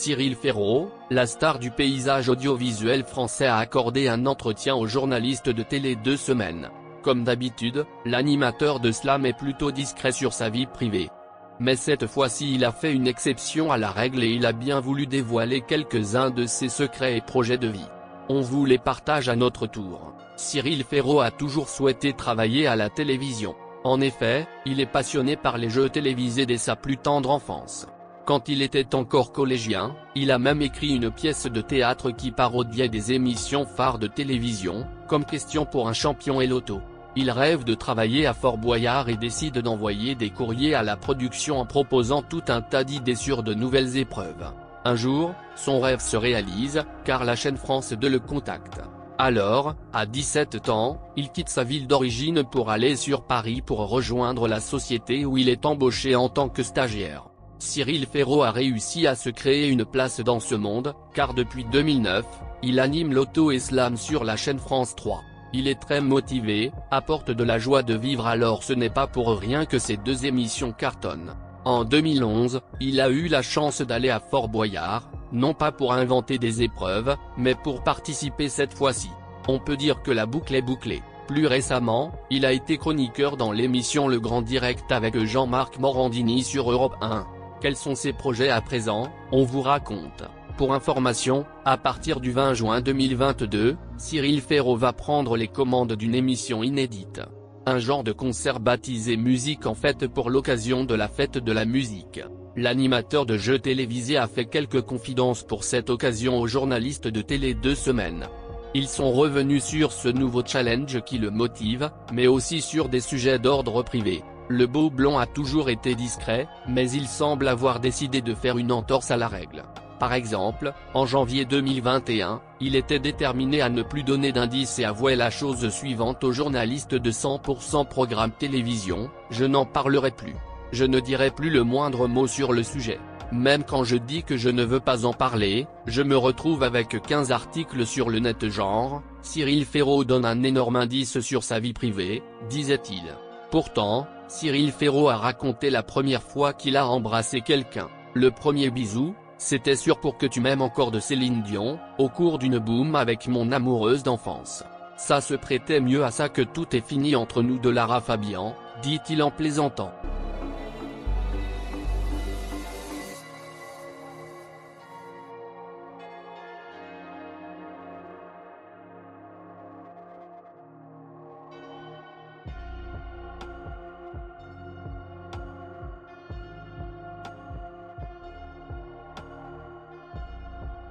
Cyril Ferraud, la star du paysage audiovisuel français, a accordé un entretien aux journalistes de Télé 2 Semaines. Comme d'habitude, l'animateur de Slam est plutôt discret sur sa vie privée. Mais cette fois-ci il a fait une exception à la règle et il a bien voulu dévoiler quelques-uns de ses secrets et projets de vie. On vous les partage à notre tour. Cyril Ferraud a toujours souhaité travailler à la télévision. En effet, il est passionné par les jeux télévisés dès sa plus tendre enfance. Quand il était encore collégien, il a même écrit une pièce de théâtre qui parodiait des émissions phares de télévision, comme Question pour un champion et Loto. Il rêve de travailler à Fort Boyard et décide d'envoyer des courriers à la production en proposant tout un tas d'idées sur de nouvelles épreuves. Un jour, son rêve se réalise, car la chaîne France 2 le contacte. Alors, à 17 ans, il quitte sa ville d'origine pour aller sur Paris pour rejoindre la société où il est embauché en tant que stagiaire. Cyril Ferraud a réussi à se créer une place dans ce monde, car depuis 2009, il anime Loto et Slam sur la chaîne France 3. Il est très motivé, apporte de la joie de vivre, alors ce n'est pas pour rien que ces deux émissions cartonnent. En 2011, il a eu la chance d'aller à Fort Boyard, non pas pour inventer des épreuves, mais pour participer cette fois-ci. On peut dire que la boucle est bouclée. Plus récemment, il a été chroniqueur dans l'émission Le Grand Direct avec Jean-Marc Morandini sur Europe 1. Quels sont ses projets à présent? On vous raconte. Pour information, à partir du 20 juin 2022, Cyril Ferraud va prendre les commandes d'une émission inédite. Un genre de concert baptisé Musique en fête pour l'occasion de la fête de la musique. L'animateur de jeux télévisés a fait quelques confidences pour cette occasion aux journalistes de Télé 2 Semaines. Ils sont revenus sur ce nouveau challenge qui le motive, mais aussi sur des sujets d'ordre privé. Le beau blond a toujours été discret, mais il semble avoir décidé de faire une entorse à la règle. Par exemple, en janvier 2021, il était déterminé à ne plus donner d'indices et avouait la chose suivante aux journalistes de 100% Programme Télévision: je n'en parlerai plus. Je ne dirai plus le moindre mot sur le sujet. Même quand je dis que je ne veux pas en parler, je me retrouve avec 15 articles sur le net genre. Cyril Ferraud donne un énorme indice sur sa vie privée, disait-il. Pourtant, Cyril Ferraud a raconté la première fois qu'il a embrassé quelqu'un. Le premier bisou, c'était sur Pour que tu m'aimes encore de Céline Dion, au cours d'une boum avec mon amoureuse d'enfance. Ça se prêtait mieux à ça que Tout est fini entre nous de Lara Fabian, dit-il en plaisantant.